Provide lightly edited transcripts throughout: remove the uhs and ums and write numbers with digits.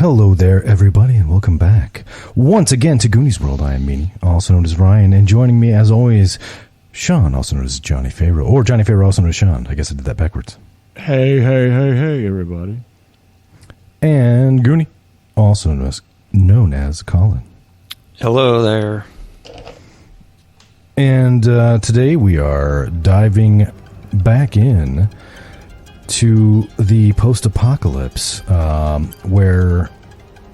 Hello there, everybody, and welcome back once again to Goonies World. I am Meanie, also known as Ryan, and joining me, as always, Sean, also known as Johnny Favreau, or Johnny Favreau, also known as Sean. I guess I did that backwards. Hey, everybody. And Goonie, also known as Colin. Hello there. And today we are diving back in to the post-apocalypse, where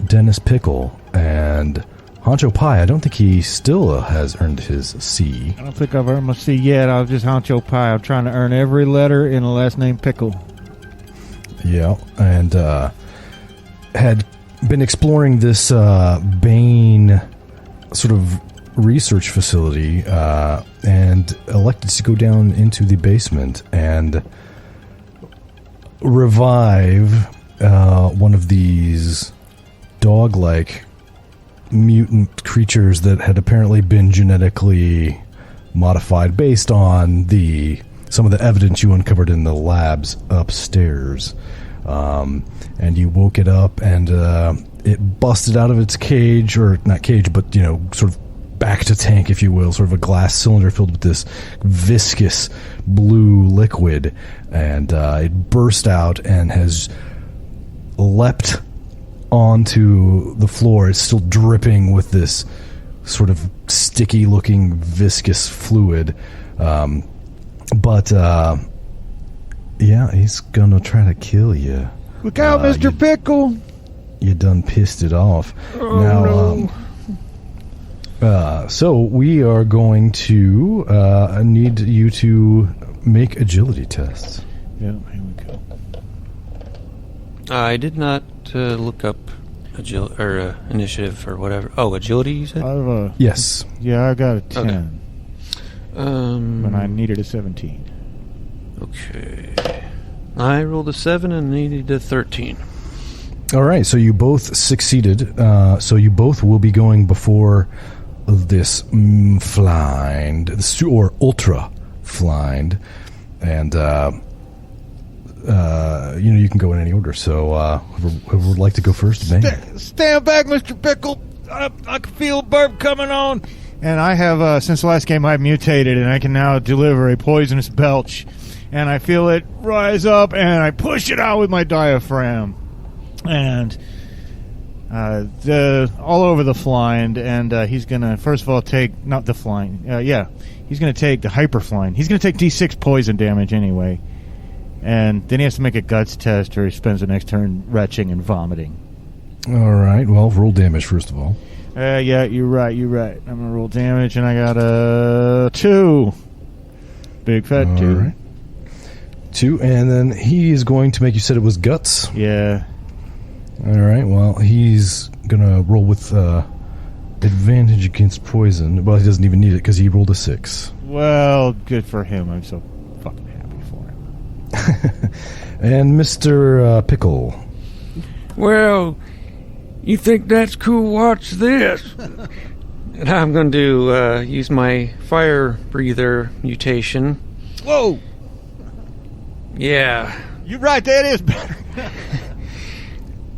Dennis Pickle and Honcho Pie, I don't think he still has earned his C. I don't think I've earned my C yet. I was just Honcho Pie. I'm trying to earn every letter in the last name Pickle. Yeah, and had been exploring this Bane sort of research facility and elected to go down into the basement and revive one of these dog-like mutant creatures that had apparently been genetically modified based on some of the evidence you uncovered in the labs upstairs. And you woke it up, and it busted out of its cage, or not cage, but, sort of back to tank, if you will, sort of a glass cylinder filled with this viscous blue liquid, and it burst out and has leapt onto the floor. It's still dripping with this sort of sticky looking viscous fluid, but yeah, he's gonna try to kill you. Look out, Mr. Pickle! You done pissed it off. Oh, now, no. So we are going to need you to make agility tests. Yeah, here we go. I did not look up initiative or whatever. Oh, agility, you said? Yes. Yeah, I got a 10. Okay. But I needed a 17. Okay. I rolled a 7 and needed a 13. All right, so you both succeeded. So you both will be going before this flind, or ultra flind, and you can go in any order. So whoever would like to go first? Stand back, Mr. Pickle! I can feel a burp coming on! And I have, since the last game, I've mutated, and I can now deliver a poisonous belch. And I feel it rise up, and I push it out with my diaphragm. And all over the flind, and he's going to, first of all, take, not the flind, he's going to take the hyper flind. He's going to take D6 poison damage anyway. And then he has to make a guts test, or he spends the next turn retching and vomiting. All right, well, roll damage first of all. Yeah, you're right. I'm going to roll damage, and I got a 2. Big fat all 2. Right. 2, and then he is going to make, you said it was guts? Yeah. All right, well, he's going to roll with advantage against poison. Well, he doesn't even need it because he rolled a 6. Well, good for him. I'm so fucking happy for him. And Mr. Pickle. Well, you think that's cool? Watch this. And I'm going to use my fire breather mutation. Whoa! Yeah. You're right, that is better.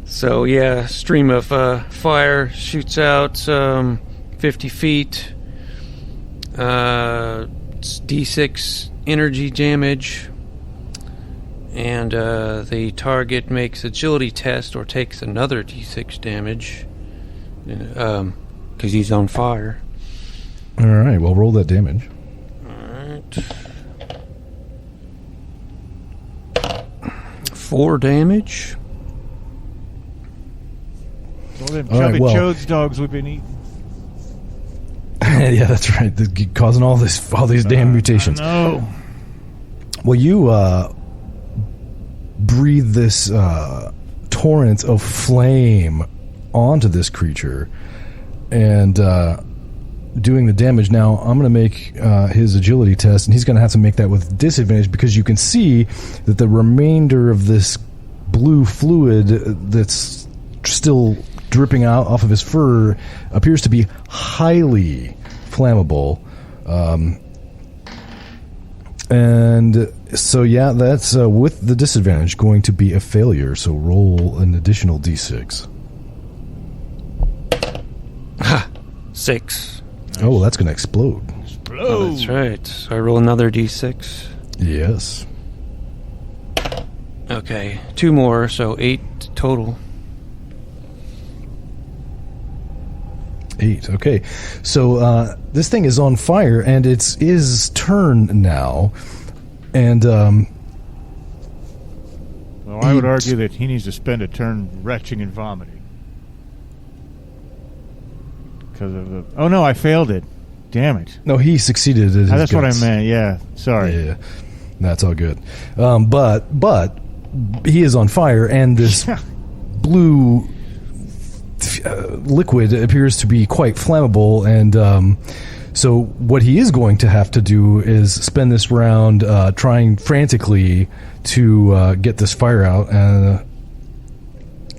So, yeah, stream of fire shoots out 50 feet. It's D6 energy damage. And the target makes agility test or takes another D6 damage. Because he's on fire. All right, well, roll that damage. All right. 4 damage. All them chubby chodes dogs we've been eating. Yeah, that's right. They're causing all these damn mutations. No. Well, you breathe this torrent of flame onto this creature, and doing the damage. Now, I'm going to make his agility test, and he's going to have to make that with disadvantage because you can see that the remainder of this blue fluid that's still dripping out off of his fur appears to be highly flammable. And so, yeah, that's with the disadvantage going to be a failure. So roll an additional d6. 6. Oh, that's going to explode. Oh, that's right. So I roll another d6. Yes. Okay, 2 more, so 8 total. 8. Okay. So this thing is on fire, and it's his turn now. And well, I would argue that he needs to spend a turn retching and vomiting. Because of the... Oh, no, I failed it. Damn it. no, he succeeded at his That's what I guts. meant, yeah. Sorry. Yeah, that's all good. But he is on fire, and this blue liquid appears to be quite flammable, and so what he is going to have to do is spend this round trying frantically to get this fire out, and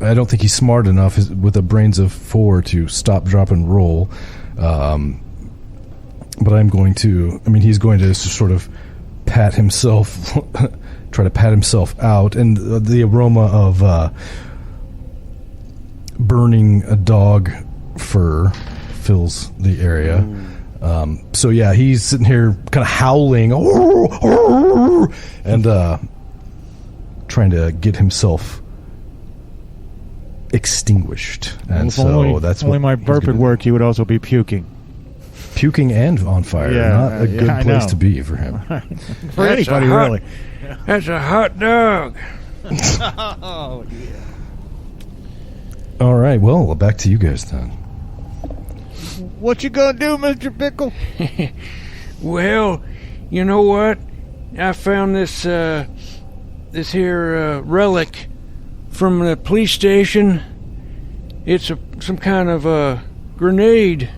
I don't think he's smart enough with the brains of 4 to stop, drop, and roll. But I'm going to... I mean, he's going to sort of pat himself... try to pat himself out, and the aroma of burning a dog fur fills the area. So yeah, he's sitting here kind of howling and trying to get himself extinguished. And so that's only what my he's burp gonna would do. work, he would also be puking. Puking and on fire. Yeah, Not a good I place know. to be for him. For That's anybody, a hot- really. That's a hot dog. Oh, yeah. All right, well, back to you guys then. What you gonna do, Mr. Pickle? Well, you know what? I found this here relic from the police station. It's some kind of a grenade.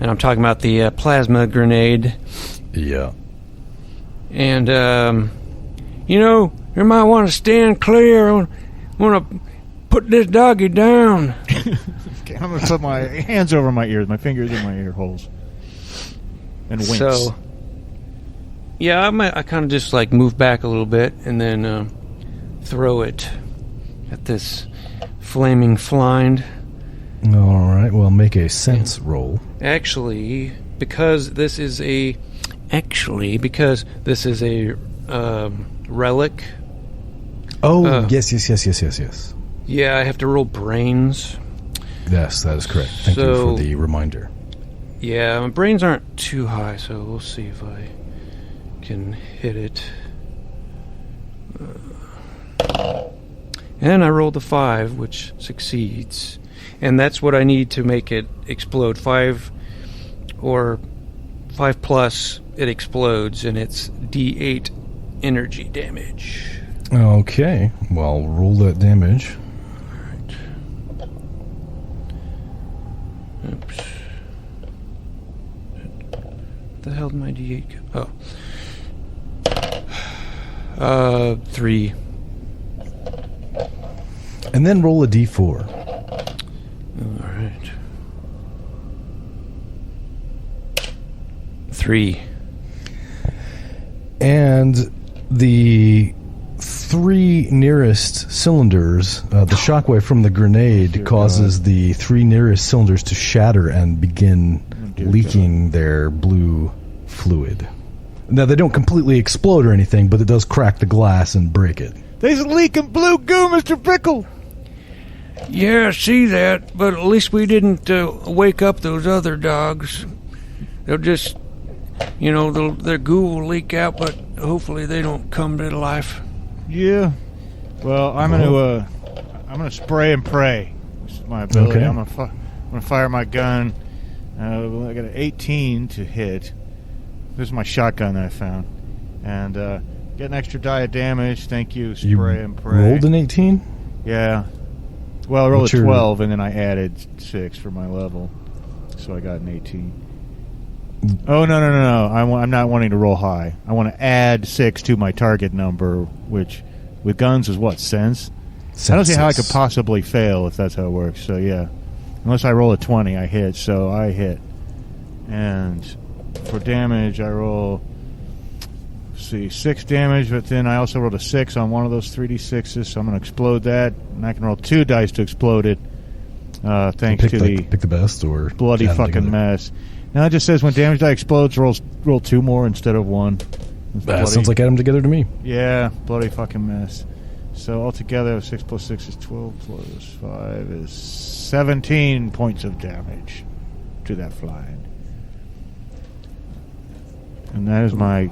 And I'm talking about the plasma grenade. Yeah. And, you might want to stand clear. I want to put this doggy down. Okay, I'm gonna put my hands over my ears, my fingers in my ear holes, and winks. So, yeah, I kind of just like move back a little bit and then throw it at this flaming flind. All right, well, make a sense roll. Actually, because this is a relic. Oh, yes. Yeah, I have to roll brains. Yes, that is correct. Thank you So- for the reminder. Yeah, my brains aren't too high, so we'll see if I can hit it. And I rolled a 5, which succeeds. And that's what I need to make it explode. 5 or 5 plus, it explodes, and it's D8 energy damage. Okay, well, roll that damage. Oops. What the hell did my D8 go? Oh. 3. And then roll a d4. Alright. 3. And the 3 nearest cylinders, the shockwave from the grenade causes the 3 nearest cylinders to shatter and begin leaking their blue fluid. Now, they don't completely explode or anything, but it does crack the glass and break it. There's leaking blue goo, Mr. Pickle. Yeah, I see that, but at least we didn't wake up those other dogs. They'll just, their goo will leak out, but hopefully they don't come to life. Yeah. Well, I'm gonna spray and pray. This is my ability. Okay. I'm gonna fire my gun. I got an 18 to hit. This is my shotgun that I found, and get an extra die of damage. Thank you. Spray You and pray. rolled an 18? Yeah. Well, I rolled What's a your- 12, and then I added 6 for my level, so I got an 18. Oh, no. I'm not wanting to roll high. I want to add 6 to my target number, which with guns is what, sense? I don't see how I could possibly fail if that's how it works. So, yeah. Unless I roll a 20, I hit, so I hit. And for damage, I roll... 6 damage, but then I also rolled a 6 on one of those 3d6s, so I'm going to explode that, and I can roll 2 dice to explode it. Thanks to the pick the best or bloody fucking mess. Now it just says when damage die explodes, roll 2 more instead of 1. That sounds like add them together to me. Yeah, bloody fucking mess. So altogether, 6 plus 6 is 12 plus 5 is 17 points of damage to that flying. And that is my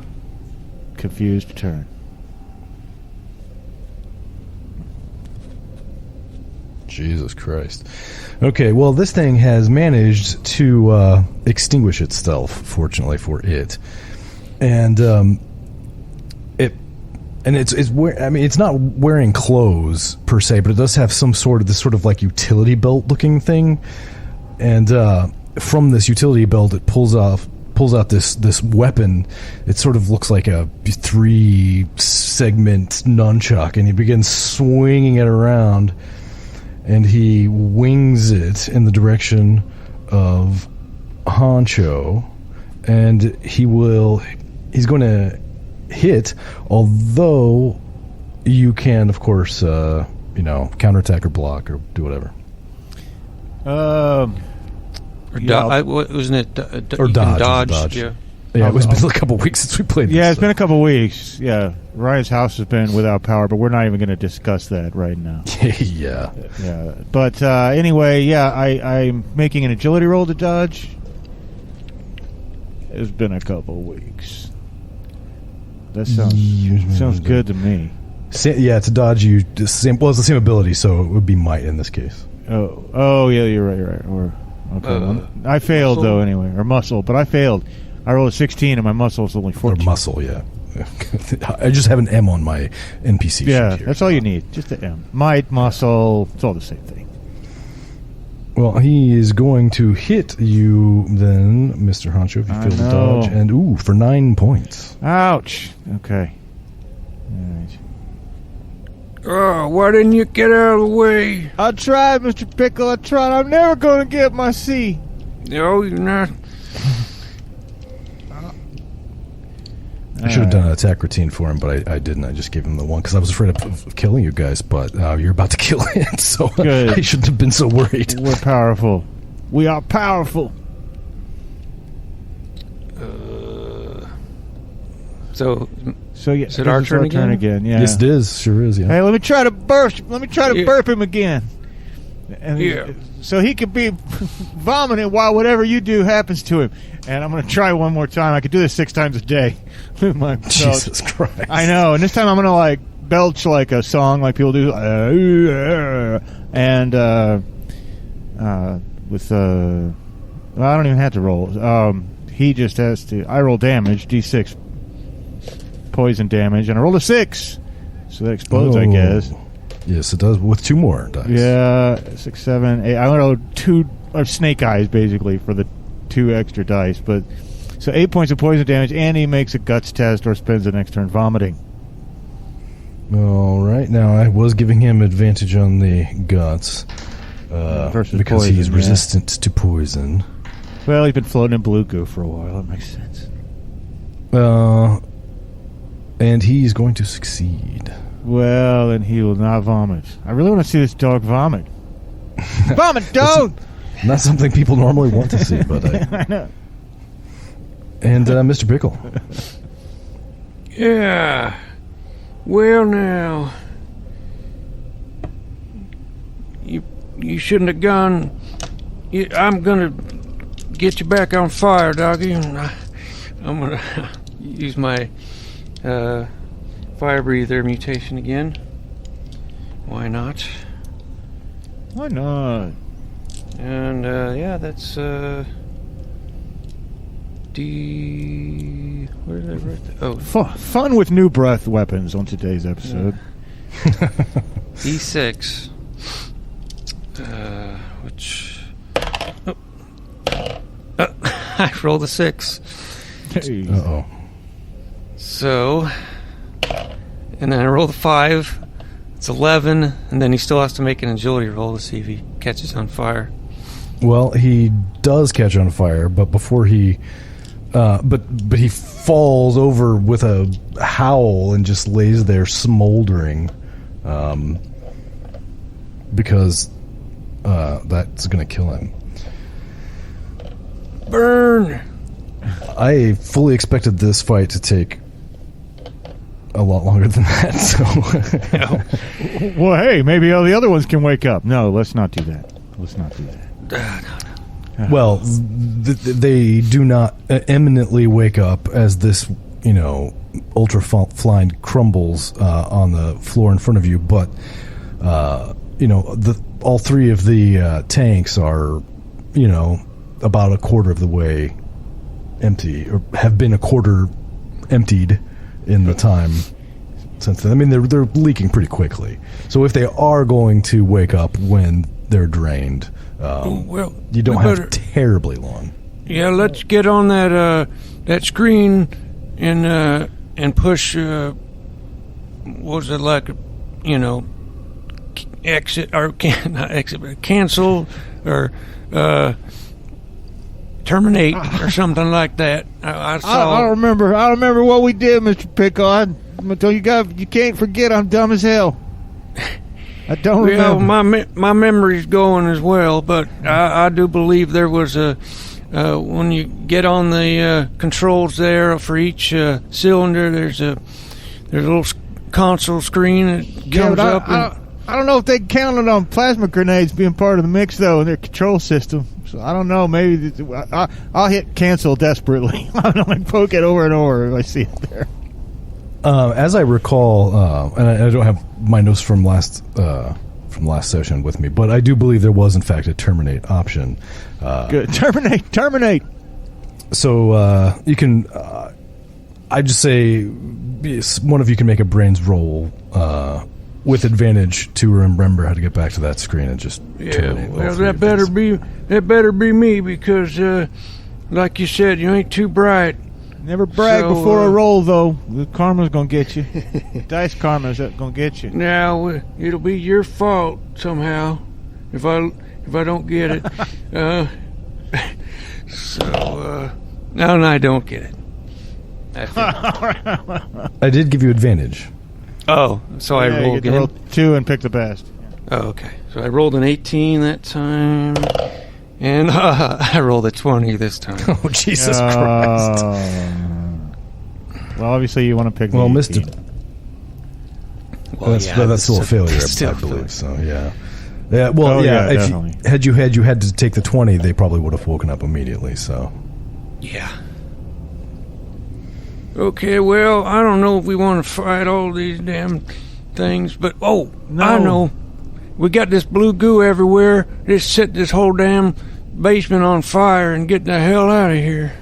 confused turn. Jesus Christ. Okay, well, this thing has managed to extinguish itself, fortunately for it. And it's not wearing clothes per se, but it does have some sort of this sort of like utility belt looking thing. And from this utility belt, it pulls out this weapon. It sort of looks like a 3-segment nunchuck, and he begins swinging it around. And he wings it in the direction of Honcho, and he's going to hit, although you can, of course, counterattack or block or do whatever. Wasn't it? Or dodge. Yeah. Yeah, it's been a couple weeks since we played this. Yeah, it's been a couple weeks. Yeah, Ryan's house has been without power, but we're not even going to discuss that right now. Yeah. Yeah. But anyway, yeah, I'm making an agility roll to dodge. It's been a couple weeks. That sounds good to me. Yeah, to dodge you. It's the same ability, so it would be might in this case. Oh, yeah, you're right. Or okay, I failed muscle? Though anyway, or muscle, but I failed. I rolled a 16 and my muscle is only 14. Or muscle, yeah. I just have an M on my NPC sheet here. Yeah, that's all you need. Just an M. Might, muscle, it's all the same thing. Well, he is going to hit you then, Mr. Honcho, if you fail to dodge. And, for 9 points. Ouch. Okay. All right. Oh, why didn't you get out of the way? I tried, Mr. Pickle. I tried. I'm never going to get my C. No, you're not. I should have done an attack routine for him, but I didn't. I just gave him the one because I was afraid of killing you guys, but you're about to kill him, so I shouldn't have been so worried. We're powerful. We are powerful. So yeah, is it our turn again? Yeah. Yes, it is. Sure is, yeah. Hey, let me try to burst. Let me try to burp him again. And so he could be vomiting while whatever you do happens to him. And I'm going to try one more time. I could do this 6 times a day. Jesus Christ. I know. And this time I'm going to like belch like a song like people do. And with well, I don't even have to roll. He just has to. I roll damage, D6 poison damage, and I rolled a 6. So that explodes, I guess. Yes, it does, with 2 more dice. Yeah, 6, 7, 8. I rolled 2 snake eyes, basically, for the 2 extra dice. But so 8 points of poison damage, and he makes a guts test or spends the next turn vomiting. All right. Now, I was giving him advantage on the guts because poison, he's resistant to poison. Well, he's been floating in blue goo for a while. That makes sense. And he's going to succeed. Well, then he will not vomit. I really want to see this dog vomit. Vomit, dog! Not something people normally want to see, but I know. And Mr. Pickle. Yeah. Well, now, you shouldn't have gone. I'm gonna get you back on fire, doggy. And I'm gonna use my fire breather mutation again. Why not? Why not? And yeah, that's D. Where did I write that? Oh, fun with new breath weapons on today's episode. D6. Which. Oh. I rolled a 6. Hey. Uh-oh. So. And then I rolled a 5. It's 11. And then he still has to make an agility roll to see if he catches on fire. Well, he does catch on fire, but before he. But he falls over with a howl and just lays there smoldering, because that's going to kill him. Burn! I fully expected this fight to take a lot longer than that. So, well, hey, maybe all the other ones can wake up. No, let's not do that. Let's not do that. Well, they do not eminently wake up as this, ultra flying crumbles on the floor in front of you. But all three of the tanks are, about a quarter of the way empty, or have been a quarter emptied in the time since then. I mean, they're leaking pretty quickly. So if they are going to wake up when they're drained, you don't have terribly long. Yeah, let's get on that screen and push. What was it like? Exit or not exit, but cancel or terminate or something like that. I don't remember what we did, Mr. Pickle. You can't forget I'm dumb as hell. I don't remember. My memory's going as well, but I do believe there was a when you get on the controls there for each cylinder, there's a little console screen that comes up. I don't know if they counted on plasma grenades being part of the mix, though, in their control system. So I don't know. Maybe I'll hit cancel desperately. I'll poke it over and over if I see it there. As I recall, and I don't have my notes from last session with me, but I do believe there was, in fact, a terminate option. Good. Terminate. So you can. I just say one of you can make a brains roll with advantage to remember how to get back to that screen and just terminate. Well, that better be me because, like you said, you ain't too bright. Never brag before a roll, though. The karma's gonna get you. Dice karma's gonna get you. Now it'll be your fault somehow if I don't get it. No, I don't get it. I did give you advantage. Oh, so I rolled again. Roll 2 and pick the best. Oh, okay. So I rolled an 18 that time. And I rolled a 20 this time. Oh, Jesus Christ. Well, obviously you want to pick Mr. Well, that's still a failure, I believe. So, yeah. Yeah, well, if had you had to take the 20, they probably would have woken up immediately, so. Yeah. Okay, well, I don't know if we want to fight all these damn things, but, no. I know. We got this blue goo everywhere. Just set this whole damn basement on fire and get the hell out of here.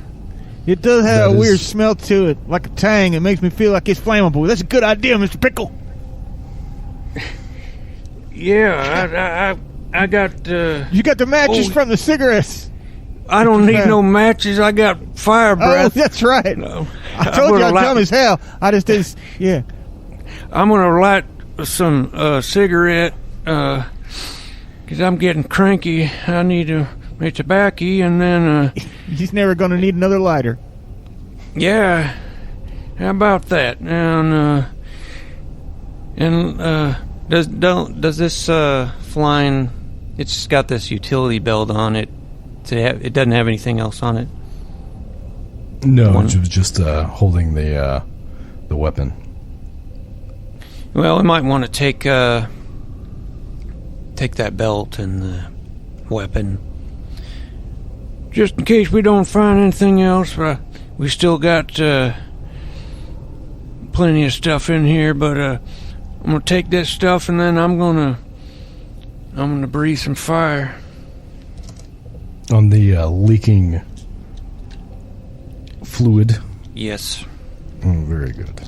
It does have a weird smell to it, like a tang. It makes me feel like it's flammable. That's a good idea, Mr. Pickle. Yeah, I got... you got the matches from the cigarettes. I don't need no matches. I got fire breath. Oh, that's right. No. I told you I'm dumb as hell. I just didn't... Yeah. I'm going to light some cigarette... because I'm getting cranky. I need to make tobacco, and then he's never going to need another lighter. Yeah, how about that? Does this flying? It's got this utility belt on it. It doesn't have anything else on it. No, it was just holding the weapon. Well, we might want to take that belt and the weapon. Just in case we don't find anything else, we still got plenty of stuff in here, but I'm going to take that stuff and then I'm going to breathe some fire. On the leaking fluid? Yes. Oh, very good.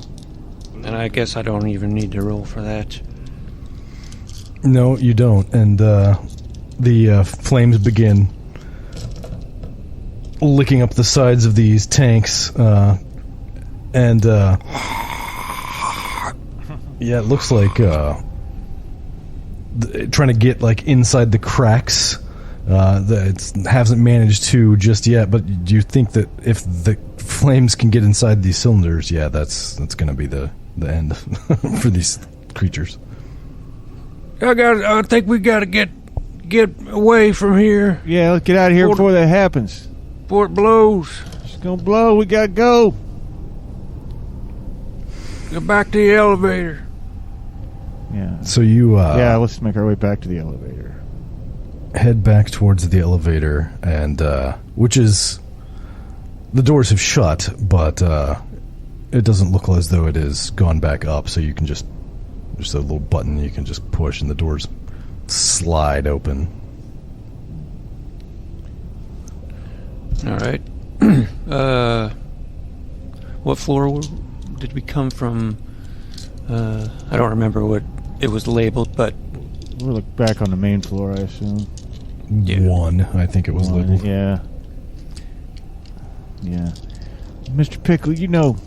And I guess I don't even need to roll for that. No, you don't. And the flames begin licking up the sides of these tanks. And yeah, it looks like trying to get like inside the cracks. It hasn't managed to just yet. But do you think that if the flames can get inside these cylinders, yeah, that's going to be the end for these creatures? I think we got to get get away from here Yeah, let's get out of here before that happens. before it blows. It's gonna blow. We gotta go. Go back to the elevator. Yeah. So you Yeah, let's make our way back to the elevator. head back towards the elevator, and which is the doors have shut, but it doesn't look as though it has gone back up. So you can just a little button you can just push, and the doors slide open. All right. What floor did we come from? I don't remember what it was labeled, but We'll look back on the main floor, I assume. Yeah. 1, I think it was labeled. Yeah. Yeah. Mr. Pickle, you know,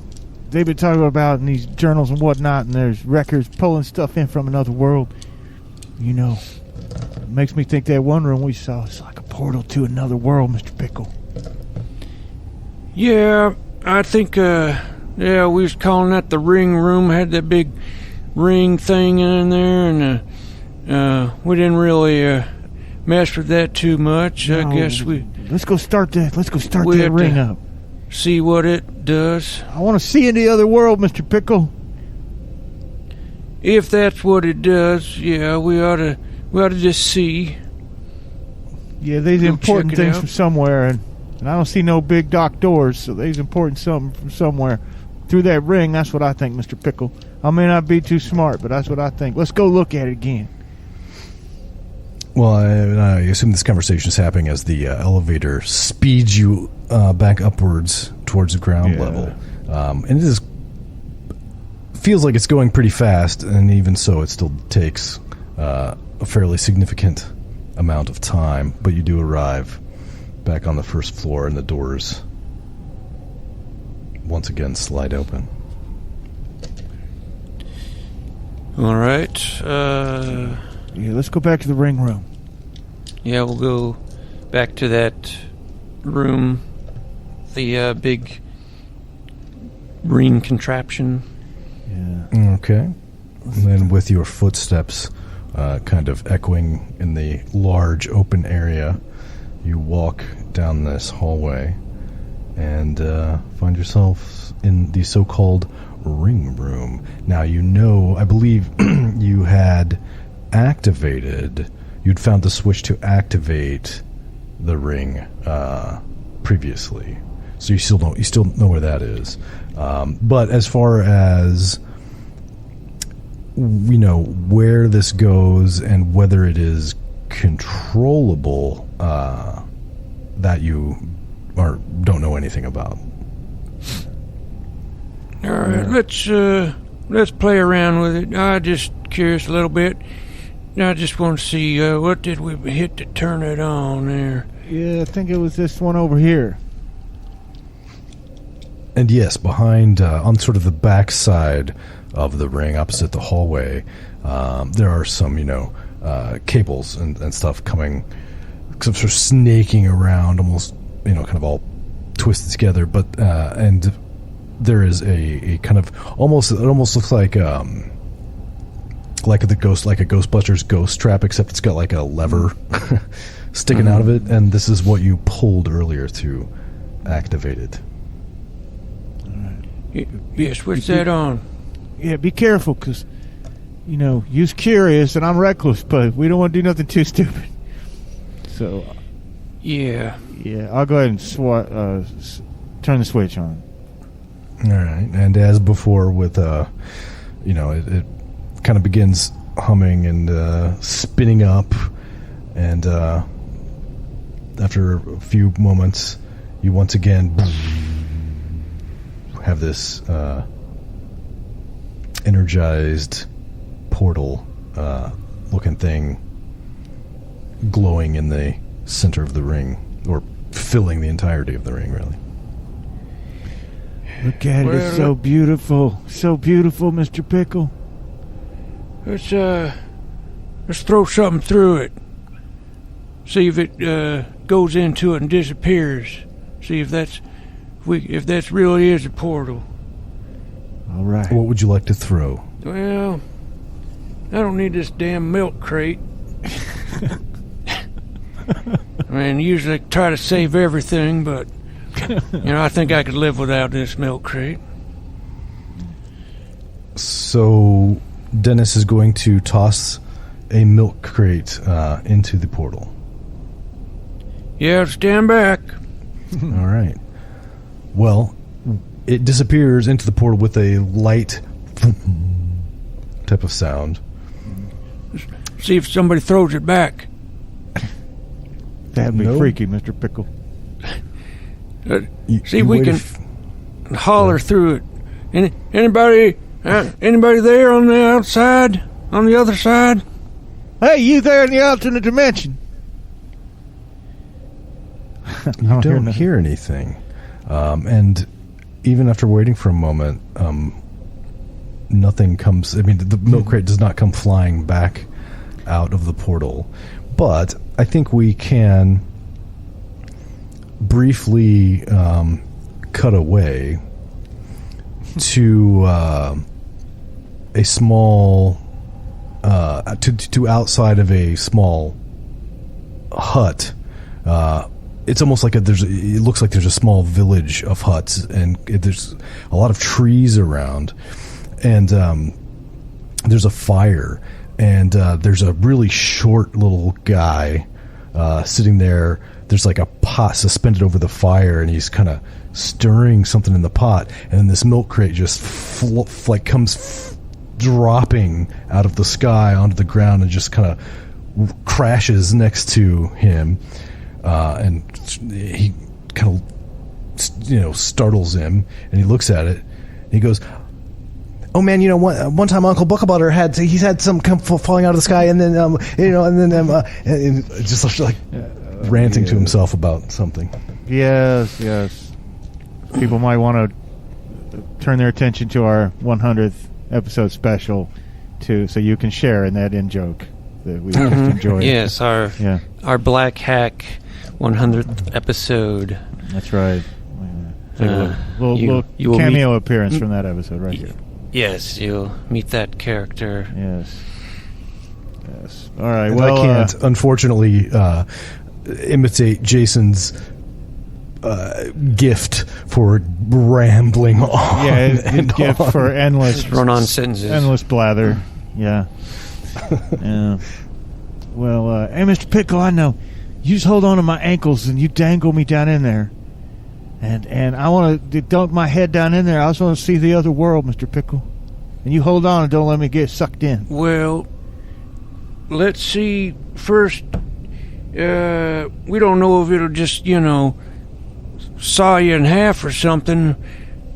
they've been talking about in these journals and whatnot, and there's records pulling stuff in from another world. You know, it makes me think that one room we saw is like a portal to another world, Mr. Pickle. yeah, I think we was calling that the ring room. Had that big ring thing in there, and we didn't really mess with that too much. I guess Let's go start that we have ring to up. see what it does. I want to see in the other world, Mr. Pickle. If that's what it does, yeah, we ought to just see. Yeah, there's Go important check it things out. from somewhere, and I don't see no big dock doors, so there's important something from somewhere. Through that ring, that's what I think, Mr. Pickle. I may not be too smart, but that's what I think. Let's go look at it again. Well, I assume this conversation is happening as the elevator speeds you back upwards towards the ground level, and it feels like it's going pretty fast. And even so, it still takes a fairly significant amount of time. But you do arrive back on the first floor, and the doors once again slide open. All right. Yeah, let's go back to the ring room. Yeah, we'll go back to that room, the big ring contraption. Yeah. Okay. And then with your footsteps kind of echoing in the large open area, you walk down this hallway and find yourself in the so-called ring room. Now, I believe you had you'd found the switch to activate the ring previously. So you still know where that is. But as far as where this goes and whether it is controllable, that you don't know anything about. All right, let's play around with it. I'm just curious a little bit. I just want to see what did we hit to turn it on there. Yeah, I think it was this one over here. And yes, behind, on sort of the back side of the ring, opposite the hallway, there are some, cables and stuff coming, sort of snaking around, almost, kind of all twisted together. But and there is a kind of it almost looks like a Ghostbusters ghost trap, except it's got like a lever sticking out of it, and this is what you pulled earlier to activate it. Yes, what's that on? Yeah, be careful, because, you's curious and I'm reckless, but we don't want to do nothing too stupid. So, Yeah. I'll go ahead and turn the switch on. All right, and as before with, it kind of begins humming and spinning up, and after a few moments, you once again have this energized portal looking thing glowing in the center of the ring, or filling the entirety of the ring, really. Look at it, it's so beautiful, Mr. Pickle. Let's throw something through it. See if it goes into it and disappears. See if that's really is a portal. All right. What would you like to throw? Well, I don't need this damn milk crate. I mean, usually I try to save everything, but, I think I could live without this milk crate. So Dennis is going to toss a milk crate into the portal. Yeah, stand back. All right. Well, it disappears into the portal with a light type of sound. See if somebody throws it back. That'd be freaky, Mr. Pickle. See if we can holler through it. Anybody there on the outside? On the other side? Hey, you there in the alternate dimension? You don't hear anything. And even after waiting for a moment, nothing comes. I mean, the milk crate does not come flying back out of the portal. But I think we can briefly cut away to a small to outside of a small hut. It's almost like it looks like there's a small village of huts, and there's a lot of trees around, and there's a fire, and there's a really short little guy sitting there. There's like a pot suspended over the fire, and he's kind of stirring something in the pot, and then this milk crate just comes dropping out of the sky onto the ground and just kind of crashes next to him, and he kind of startles him, and he looks at it, and he goes, "Oh man, one time Uncle Buckabutter had some come falling out of the sky, and then and just like ranting to himself about something." Yes. People might want to turn their attention to our 100th episode special, so you can share in that in joke that we just enjoyed. Yes, our Black Hack 100th episode. That's right. Take a little cameo appearance from that episode right here. Yes, you'll meet that character. Yes. All right. And well, I can't, unfortunately, imitate Jason's gift for rambling on. Yeah, his gift for endless run-on sentences, endless blather. Yeah. Yeah. Well, hey, Mr. Pickle, I know. You just hold on to my ankles and you dangle me down in there. And I want to dunk my head down in there. I just want to see the other world, Mr. Pickle. And you hold on and don't let me get sucked in. Well, let's see. First, we don't know if it'll just, saw you in half or something.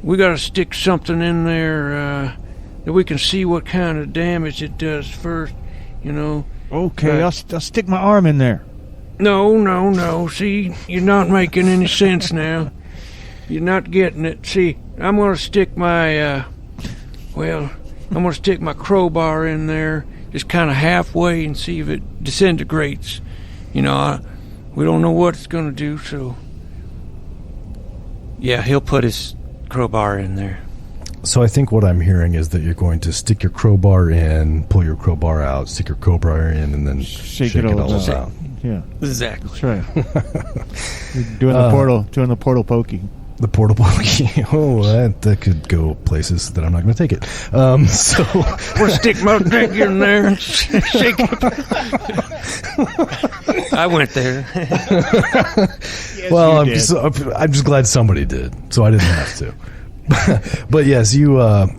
We got to stick something in there that we can see what kind of damage it does first, Okay, I'll stick my arm in there. No. See, you're not making any sense now. You're not getting it. See, I'm going to stick my, crowbar in there, just kind of halfway, and see if it disintegrates. We don't know what it's going to do, so... Yeah, he'll put his crowbar in there. So I think what I'm hearing is that you're going to stick your crowbar in, pull your crowbar out, stick your crowbar in, and then shake it all out. Yeah, exactly. That's right. Doing the portal pokey. The portal pokey. Oh, that could go places that I'm not going to take it. So we'll stick my dick in there and shake it. I went there. Yes, well, I'm just glad somebody did, so I didn't have to. But yes, you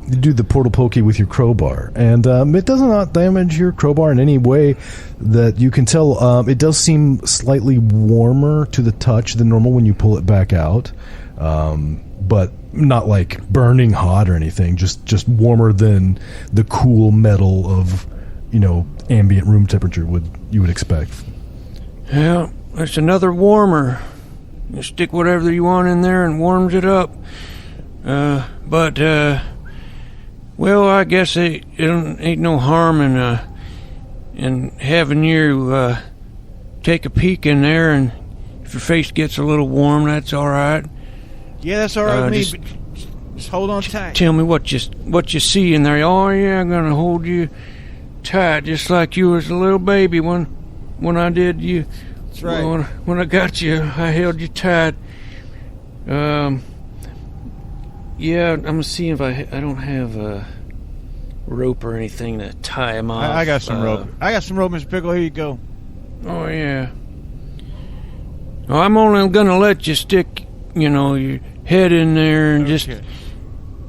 do the portal pokey with your crowbar, and it does not damage your crowbar in any way that you can tell. It does seem slightly warmer to the touch than normal when you pull it back out, but not like burning hot or anything. Just warmer than the cool metal of ambient room temperature you would expect. Yeah, it's another warmer. You stick whatever you want in there and warms it up. But I guess it ain't no harm in having you take a peek in there, and if your face gets a little warm, that's all right. Yeah, that's all right with me. Just hold on tight. Tell me what you see in there. Oh yeah, I'm gonna hold you tight, just like you was a little baby when I did you That's right. Well, when I got you, I held you tight. Yeah, I'm gonna see if I don't have a rope or anything to tie him off. I got some rope. I got some rope, Mr. Pickle. Here you go. Oh, yeah. Well, I'm only gonna let you stick, your head in there and just...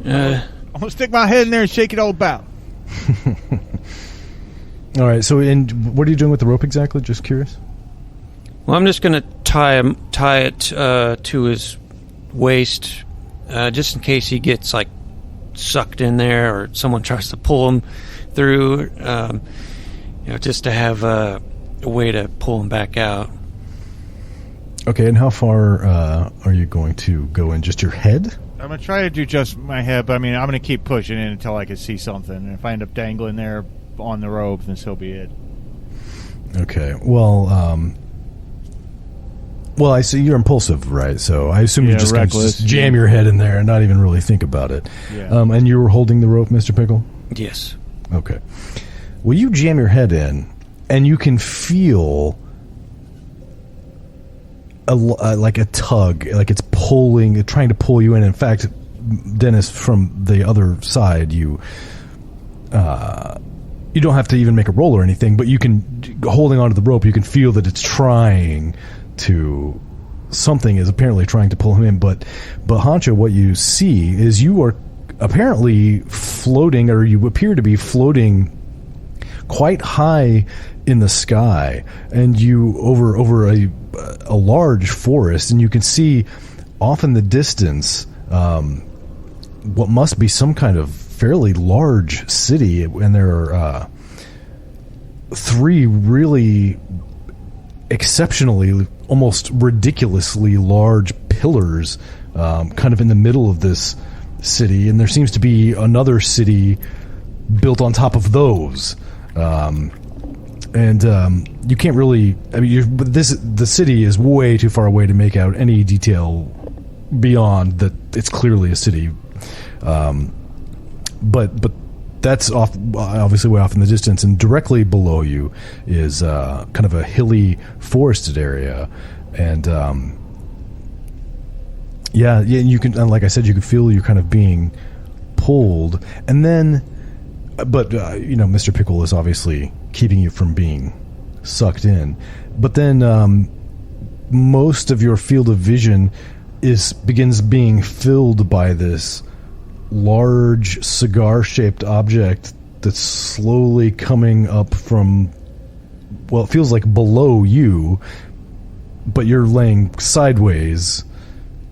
I'm gonna stick my head in there and shake it all about. All right, so what are you doing with the rope exactly? Just curious. Well, I'm just gonna tie it to his waist, just in case he gets, sucked in there or someone tries to pull him through, just to have a way to pull him back out. Okay, and how far are you going to go in? Just your head? I'm going to try to do just my head, but I'm going to keep pushing in until I can see something. And if I end up dangling there on the rope, then so be it. Okay, well, I see you're impulsive, right? So I assume you're just going to just jam your head in there and not even really think about it. Yeah. And you were holding the rope, Mr. Pickle? Yes. Okay. Well, you jam your head in, and you can feel like a tug, like it's trying to pull you in. In fact, Dennis, from the other side, you don't have to even make a roll or anything, but you can, holding onto the rope, you can feel that it's trying to, something is apparently trying to pull him in. But Honcho, what you see is you are apparently floating, or you appear to be floating quite high in the sky, and you over a large forest, and you can see off in the distance what must be some kind of fairly large city, and there are three really exceptionally, almost ridiculously large pillars kind of in the middle of this city, and there seems to be another city built on top of those. You can't really, the city is way too far away to make out any detail beyond that it's clearly a city. But that's obviously way off in the distance, and directly below you is kind of a hilly, forested area, and you can, and like I said, you can feel you're kind of being pulled, and then, but Mr. Pickle is obviously keeping you from being sucked in, but then most of your field of vision begins being filled by this large cigar-shaped object that's slowly coming up from, well, it feels like below you, but you're laying sideways.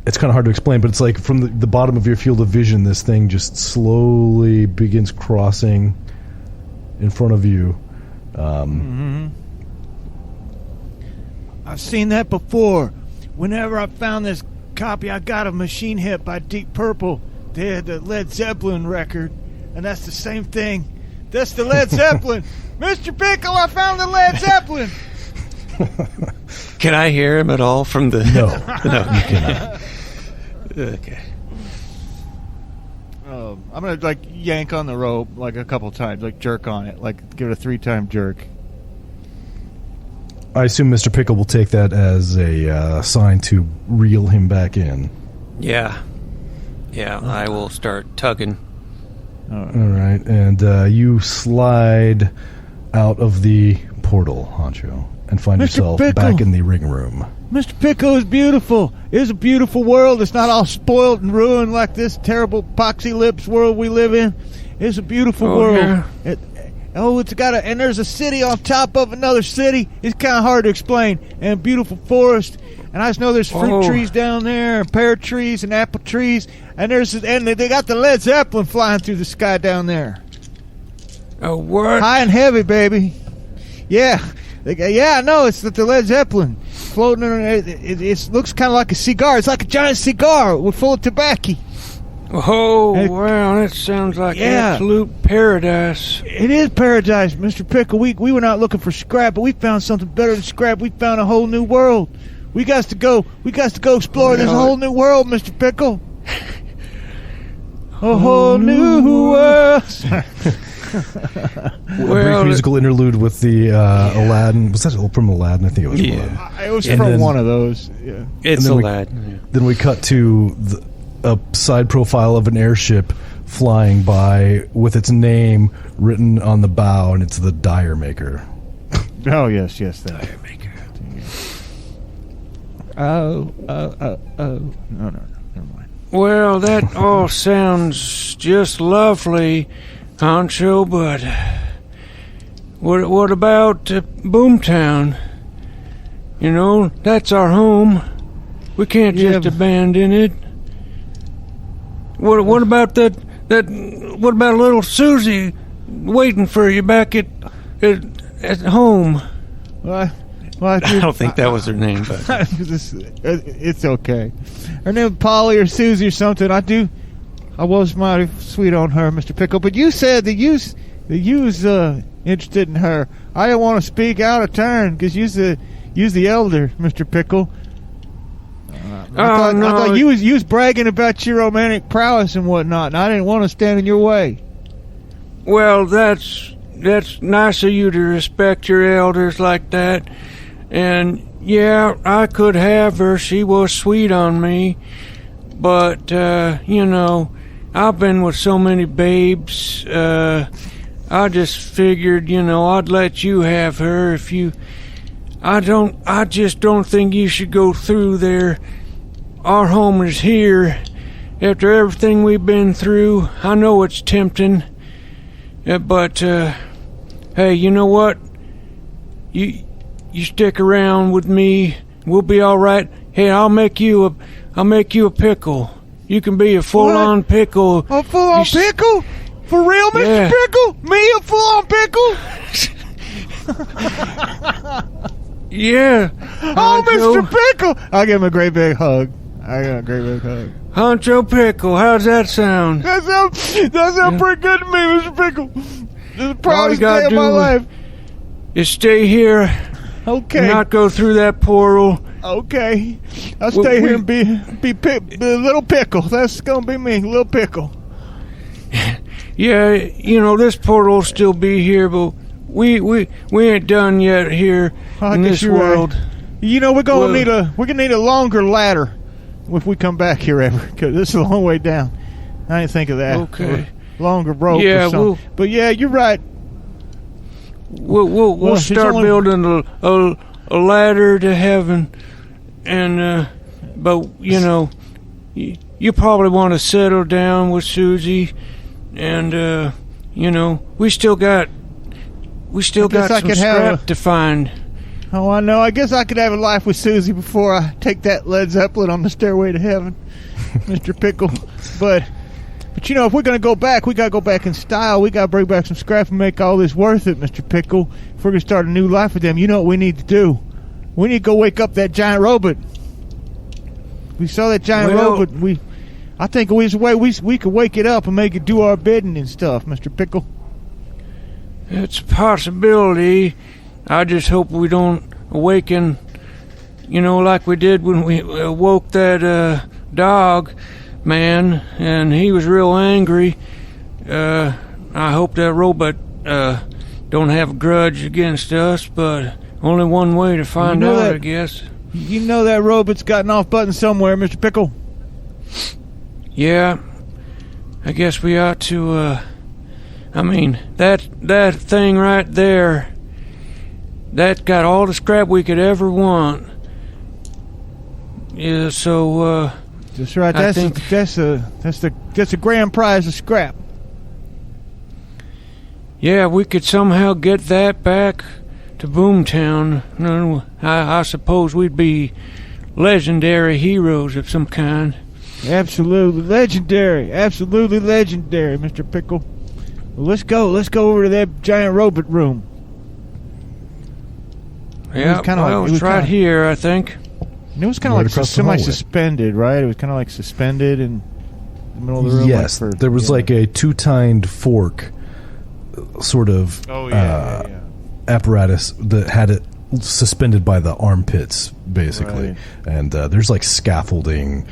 It's kind of hard to explain, but it's like from the bottom of your field of vision, this thing just slowly begins crossing in front of you. I've seen that before. Whenever I found this copy I got of Machine Hit by Deep Purple, they had the Led Zeppelin record, and that's the same thing. That's the Led Zeppelin. Mr. Pickle, I found the Led Zeppelin. Can I hear him at all from the... No, you cannot. Okay. I'm going to, yank on the rope, a couple times, jerk on it, give it a 3-time jerk. I assume Mr. Pickle will take that as a sign to reel him back in. Yeah, I will start tugging. All right, and you slide out of the portal, Honcho, and find yourself back in the ring room. Mr. Pickle is beautiful. It's a beautiful world. It's not all spoiled and ruined like this terrible poxy lips world we live in. It's a beautiful world. Yeah. And there's a city on top of another city. It's kind of hard to explain. And a beautiful forest. And I just know there's fruit trees down there, and pear trees, and apple trees. And they got the Led Zeppelin flying through the sky down there. Oh, what? High and heavy, baby. Yeah. I know. It's the Led Zeppelin floating around. It looks kind of like a cigar. It's like a giant cigar full of tobacco. Oh, wow, that sounds like absolute paradise. It is paradise, Mr. Pickle. We were not looking for scrap, but we found something better than scrap. We found a whole new world. We got to go explore this whole new world, Mr. Pickle. A whole new world. brief musical interlude with the Aladdin. Was that from Aladdin? I think it was. Yeah, it was from one of those. Yeah, it's Aladdin. Then we cut to a side profile of an airship flying by with its name written on the bow, and it's the Dire Maker. Oh yes, that Dire Maker. Oh, no, never mind. Well, that all sounds just lovely, Honcho, but what about Boomtown? You know, that's our home. We can't just abandon it. What about that? What about little Susie waiting for you back at home? Well, I don't think that was her name, but it's okay. Her name Polly or Susie or something. I was mighty sweet on her, Mr. Pickle. But you said that you's interested in her. I didn't want to speak out of turn because you's the elder, Mr. Pickle. I thought you was bragging about your romantic prowess and whatnot, and I didn't want to stand in your way. Well, that's nice of you to respect your elders like that. And yeah, I could have her. She was sweet on me. But you know, I've been with so many babes. I just figured, you know, I'd let you have her if you. I just don't think you should go through there. Our home is here. After everything we've been through, I know it's tempting. But hey, you know what? You stick around with me. We'll be all right. Hey, I'll make you a pickle. You can be a full-on pickle. A full-on pickle? For real, Mr. Yeah. Pickle? Me a full-on pickle? Yeah. Oh, Honcho. Mr. Pickle! I'll give him a great big hug. Honcho Pickle, how's that sound? That sounds pretty good to me, Mr. Pickle. This is the proudest gotta day of my life. Is stay here. Okay. And not go through that portal. Okay. I'll stay here and be little Pickle. That's gonna be me, little Pickle. Yeah, you know, this portal will still be here, but we ain't done yet here in this world. Right. You know, we're gonna need a longer ladder if we come back here ever, because this is a long way down. I didn't think of that. Okay. Longer rope or something. But yeah, you're right. We'll start building a ladder to heaven, and but you know, you probably want to settle down with Susie, and you know, we still got some scrap to find. Oh, I know. I guess I could have a life with Susie before I take that Led Zeppelin on the stairway to heaven, Mr. Pickle. But you know, if we're gonna go back, we gotta go back in style. We gotta bring back some scrap and make all this worth it, Mr. Pickle. If we're gonna start a new life with them, you know what we need to do? We need to go wake up that giant robot. We saw that giant robot. I think there's a way we could wake it up and make it do our bidding and stuff, Mr. Pickle. It's a possibility. I just hope we don't awaken, you know, like we did when we woke that dog man, and he was real angry. I hope that robot don't have a grudge against us, but only one way to find out, I guess. You know that robot's got an off button somewhere, Mr. Pickle. Yeah, I guess we ought to, I mean, that thing right there, that got all the scrap we could ever want. Yeah, so, that's right. That's a grand prize of scrap. Yeah, we could somehow get that back to Boomtown. No, I suppose we'd be legendary heroes of some kind. Absolutely legendary, Mr. Pickle. Well, let's go over to that giant robot room. Yeah, it's right here, I think. And it was kind of like semi-suspended, right? It was kind of like suspended in the middle of the room. Yes, there was like a two-tined fork sort of apparatus that had it suspended by the armpits, basically. Right. And there's like scaffolding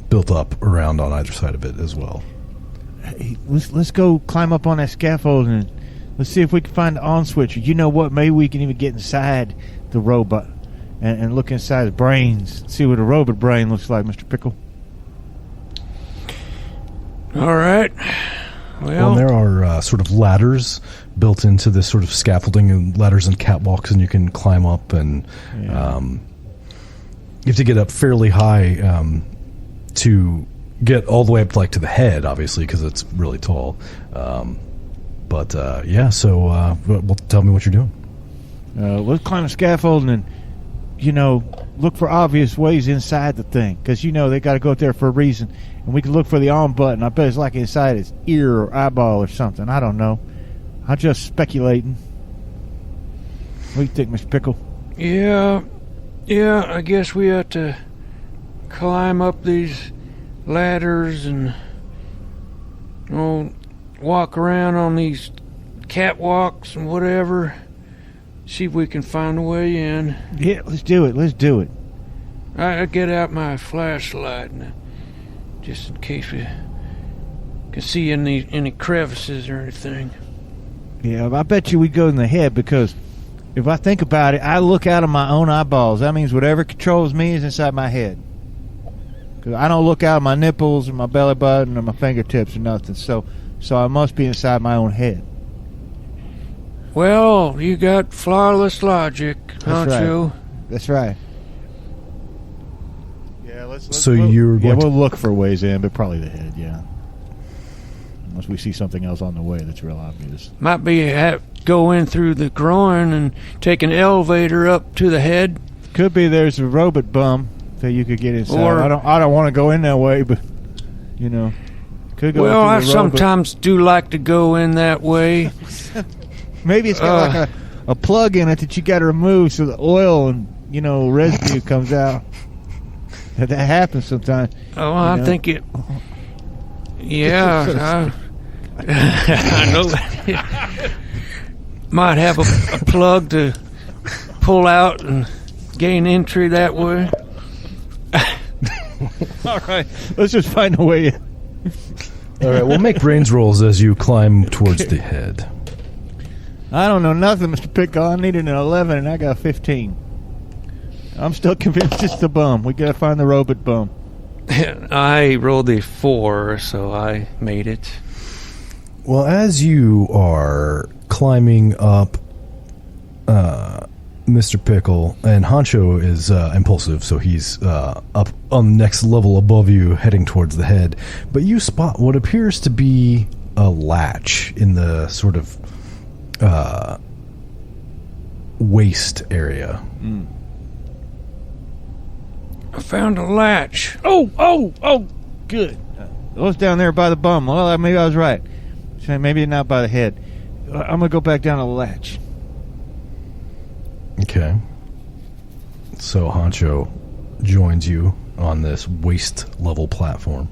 built up around on either side of it as well. Hey, let's go climb up on that scaffold and let's see if we can find the on switch. You know what? Maybe we can even get inside the robot and look inside his brains. See what a robot brain looks like, Mr. Pickle. All right. Well, there are sort of ladders built into this sort of scaffolding, and ladders and catwalks, and you can climb up, and you have to get up fairly high to get all the way up to the head, obviously, because it's really tall. So well, tell me what you're doing. Let's climb the scaffold and, look for obvious ways inside the thing, because, they got to go up there for a reason. And we can look for the on button. I bet it's like inside his ear or eyeball or something. I don't know. I'm just speculating. What do you think, Mr. Pickle? Yeah, I guess we have to climb up these ladders and walk around on these catwalks and whatever. See if we can find a way in. Yeah, let's do it. I get out my flashlight just in case we can see any crevices or anything. Yeah, I bet you we go in the head, because if I think about it, I look out of my own eyeballs. That means whatever controls me is inside my head. Because I don't look out of my nipples or my belly button or my fingertips or nothing. So I must be inside my own head. Well, you got flawless logic, Honcho. Right. That's right. Yeah, we'll look for ways in, but probably the head, yeah. Unless we see something else on the way that's real obvious. Might be go in through the groin and take an elevator up to the head. Could be there's a robot bum that you could get inside. Or, I don't want to go in that way, but could go. Well, I sometimes do like to go in that way. Maybe it's got like a plug in it that you got to remove so the oil and residue comes out. That happens sometimes. Oh, I think it. Yeah, I know that. Might have a plug to pull out and gain entry that way. All right, let's just find a way in. All right, we'll make brains rolls as you climb towards the head. I don't know nothing, Mr. Pickle. I needed an 11 and I got 15. I'm still convinced it's the bum. We gotta find the robot bum. I rolled a 4, so I made it. Well, as you are climbing up, Mr. Pickle, and Honcho is impulsive, so he's up on the next level above you, heading towards the head. But you spot what appears to be a latch in the sort of waist area. Mm. I found a latch. Oh, good. It was down there by the bum. Well, maybe I was right. Maybe not by the head. I'm going to go back down to the latch. Okay. So Honcho joins you on this waist-level platform.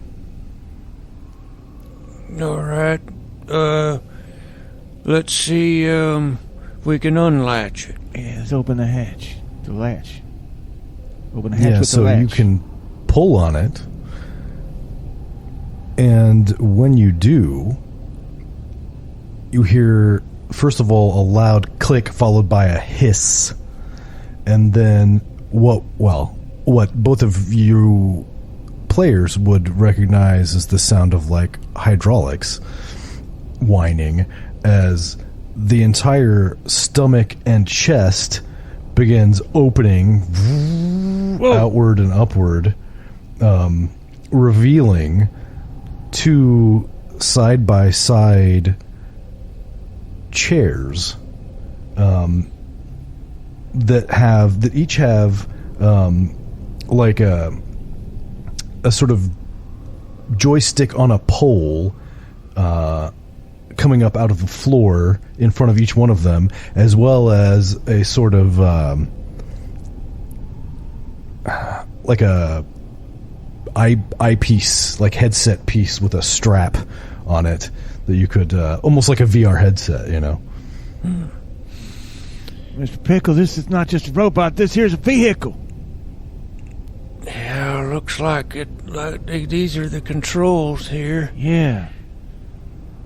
All right. Let's see if we can unlatch it. Yeah, let's open the hatch. The latch. Open the hatch with so the latch. you can pull on it, and when you do, you hear, first of all, a loud click followed by a hiss, and then what both of you players would recognize as the sound of like hydraulics whining, as the entire stomach and chest begins opening outward and upward, revealing two side-by-side chairs that each have like a sort of joystick on a pole coming up out of the floor in front of each one of them, as well as a sort of like a eyepiece, like headset piece with a strap on it that you could almost like a VR headset, Mr. Pickle, this is not just a robot. This here's a vehicle. Yeah, looks like it. Like these are the controls here. Yeah.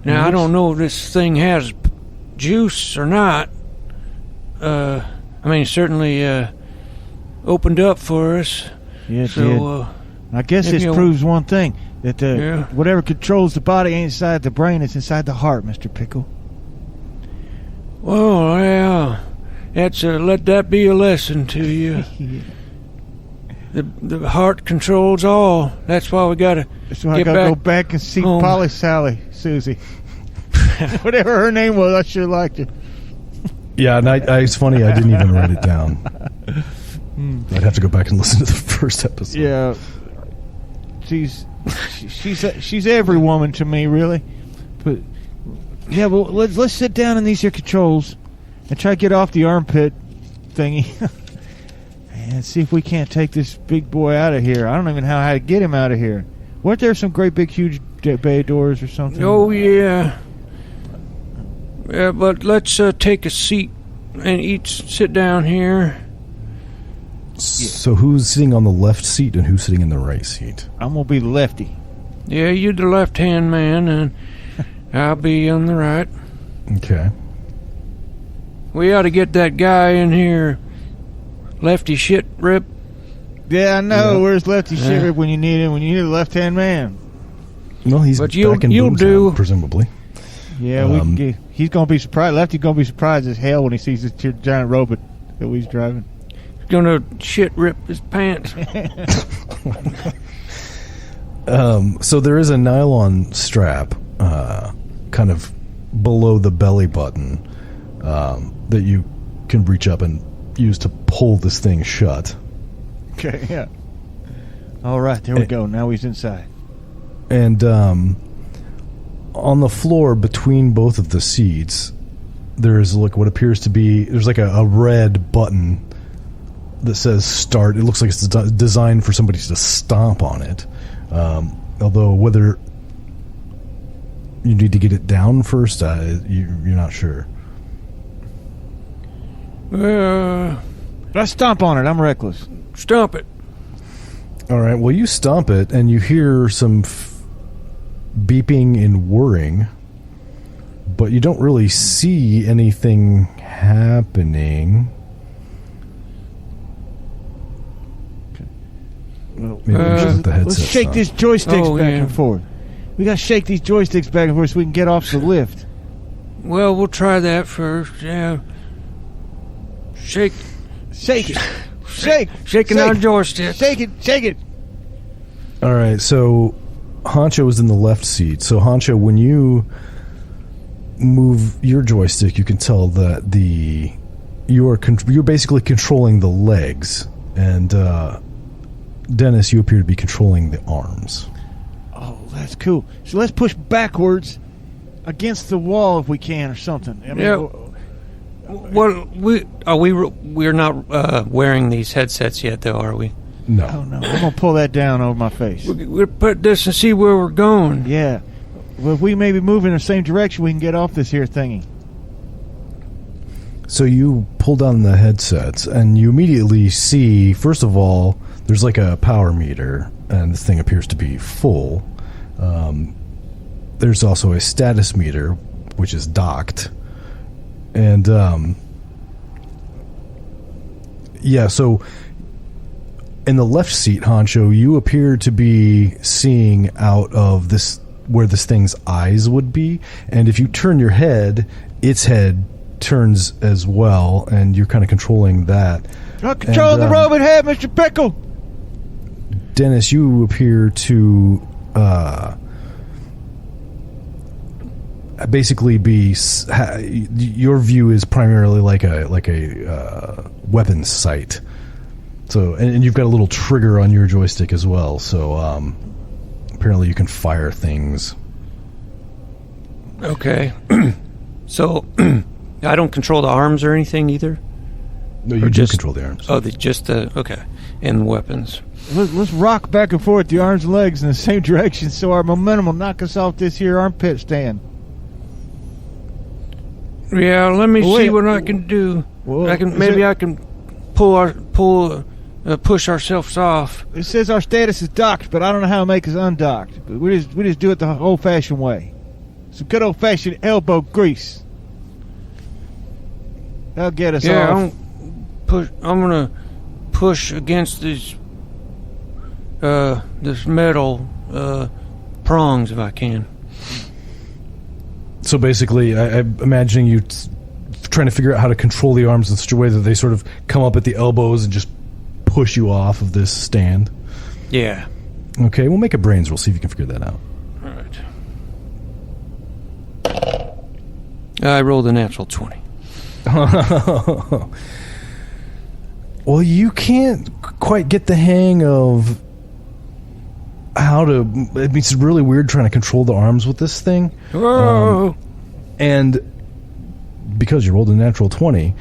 Now, I don't know if this thing has juice or not. I mean, it certainly opened up for us. Yeah, it did. I guess this proves one thing, that whatever controls the body ain't inside the brain, it's inside the heart, Mr. Pickle. Oh, yeah. Let that be a lesson to you. Yeah. The heart controls all. That's why we gotta. That's why I gotta go back and see home. Polly Sally, Susie. Whatever her name was, I sure liked her. Yeah, and it's funny, I didn't even write it down. I'd have to go back and listen to the first episode. Yeah, she's every woman to me, really. But yeah, well, let's sit down in these here controls and try to get off the armpit thingy and see if we can't take this big boy out of here. I don't even know how to get him out of here. Weren't there some great big huge bay doors or something? Oh yeah. Yeah, but let's take a seat and each sit down here. So who's sitting on the left seat and who's sitting in the right seat? I'm gonna be the lefty. Yeah, you're the left-hand man, and I'll be on the right. Okay. We ought to get that guy in here. Lefty shit rip. Yeah, I know. Yeah. Where's Lefty shit rip when you need him? When you need a left-hand man. Well, he's back in Boomtown, presumably. Yeah, he's gonna be surprised. Lefty's gonna be surprised as hell when he sees this giant robot that he's driving. He's gonna shit rip his pants. So there is a nylon strap, kind of below the belly button, that you can reach up and use to pull this thing shut. Okay, yeah. All right, there we go. Now he's inside. And on the floor between both of the seats, there's what appears to be a red button that says start. It looks like it's designed for somebody to stomp on it. Although whether you need to get it down first, you're not sure. Let's stomp on it. I'm reckless. Stomp it. All right. Well, you stomp it, and you hear some beeping and whirring, but you don't really see anything happening. Let's shake these joysticks back and forth. We gotta shake these joysticks back and forth so we can get off the lift. Well, we'll try that first. Yeah. Shake it. Shaking our joystick. Shake it. All right, so Honcho is in the left seat. So Honcho, when you move your joystick, you can tell that you're basically controlling the legs, and Dennis, you appear to be controlling the arms. Oh, that's cool. So let's push backwards against the wall if we can, or something. I mean, yeah. Well, we're not wearing these headsets yet, though, are we? No. Oh, no. I'm going to pull that down over my face. We'll put this and see where we're going. Yeah. Well, if we maybe move in the same direction, we can get off this here thingy. So you pull down the headsets, and you immediately see, first of all, there's like a power meter, and this thing appears to be full. There's also a status meter, which is docked. And, so in the left seat, Honcho, you appear to be seeing out of this, where this thing's eyes would be. And if you turn your head, its head turns as well, and you're kind of controlling that. I'm controlling the robot head, Mr. Pickle! Dennis, you appear to basically be your view is primarily like a weapons sight. So and you've got a little trigger on your joystick as well. So apparently you can fire things. Okay. So I don't control the arms or anything either. No, you just control the arms. Oh, okay, and weapons. Let's rock back and forth the arms and legs in the same direction so our momentum will knock us off this here armpit stand. Yeah, let me see what I can do. Well, I can push ourselves off. It says our status is docked, but I don't know how to make us undocked. But we just do it the old-fashioned way. Some good old-fashioned elbow grease. That'll get us off. I'm gonna push against this metal prongs if I can. So basically, I'm imagining you trying to figure out how to control the arms in such a way that they sort of come up at the elbows and just push you off of this stand. Yeah. Okay, we'll make a brains roll, see if you can figure that out. Alright. I rolled a natural 20. Well, you can't quite get the hang of how to... It's really weird trying to control the arms with this thing. Whoa! And because you rolled a natural 20,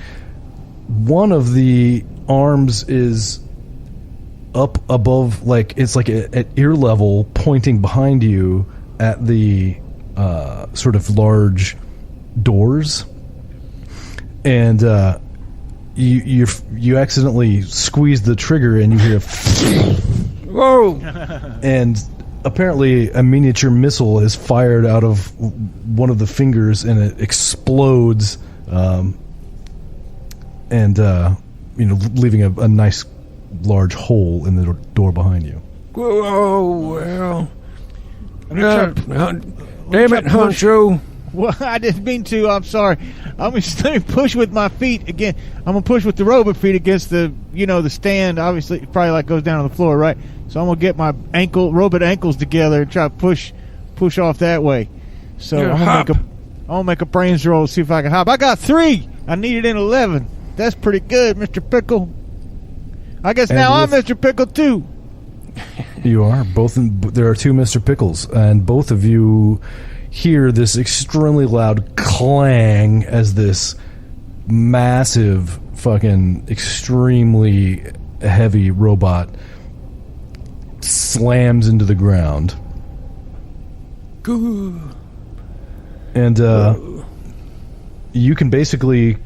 one of the arms is up above, like, it's like at ear level, pointing behind you at the sort of large doors. And you accidentally squeeze the trigger and you hear Whoa! And apparently a miniature missile is fired out of one of the fingers and it explodes, leaving a nice large hole in the door behind you. Whoa, well. Damn it, Honcho. Well, I didn't mean to. I'm sorry. I'm just going to push with my feet again. I'm going to push with the robot feet against the stand. Obviously, it probably goes down on the floor, right? So I'm going to get my robot ankles together and try to push off that way. So I'm going to make a brains roll to see if I can hop. I got 3. I needed an 11. That's pretty good, Mr. Pickle. I guess now I'm Mr. Pickle, too. You are. There are 2 Mr. Pickles, and both of you hear this extremely loud clang as this massive, fucking, extremely heavy robot slams into the ground. And you can basically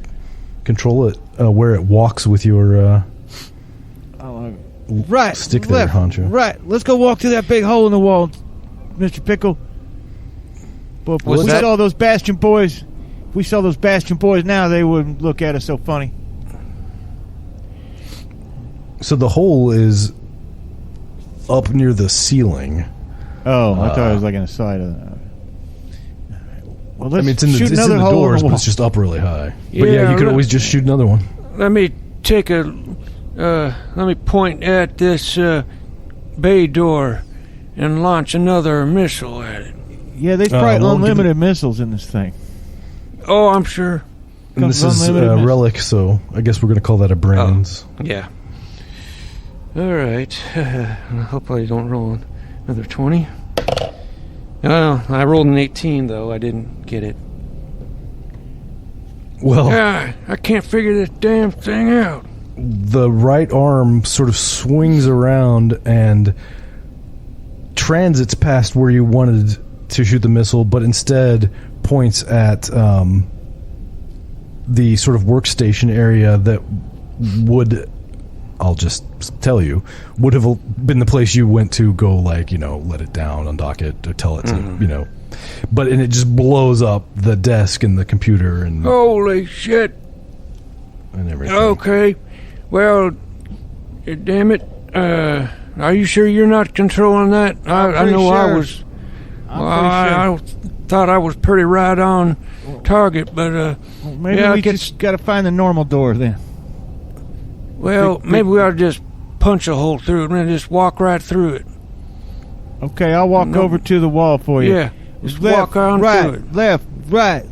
control it where it walks with your right stick there, left, Honcho. Right. Let's go walk through that big hole in the wall, Mr. Pickle. But if we saw those Bastion boys, now, they wouldn't look at us so funny. So the hole is up near the ceiling. Oh, I thought it was like in the side of that. Well, let's it's in the doors, but it's just up really high. But you could always just shoot another one. Let me point at this bay door and launch another missile at it. Yeah, there's probably unlimited missiles in this thing. Oh, I'm sure. And this is a relic, so I guess we're going to call that a brains. Oh, yeah. All right. Hopefully I don't roll another 20. Oh, I rolled an 18, though. I didn't get it. Well, I can't figure this damn thing out. The right arm sort of swings around and transits past where you wanted to shoot the missile, but instead points at the sort of workstation area that would, I'll just tell you, would have been the place you went to go, like, let it down, undock it, or tell it to, but and it just blows up the desk and the computer and holy shit and everything. Okay, well, damn it, are you sure you're not controlling that? I know sure. I thought I was pretty right on target, but maybe we just got to find the normal door then. Well, maybe we ought to just punch a hole through it and just walk right through it. Okay, I'll walk over to the wall for you. Yeah, just walk on through it. Left, right.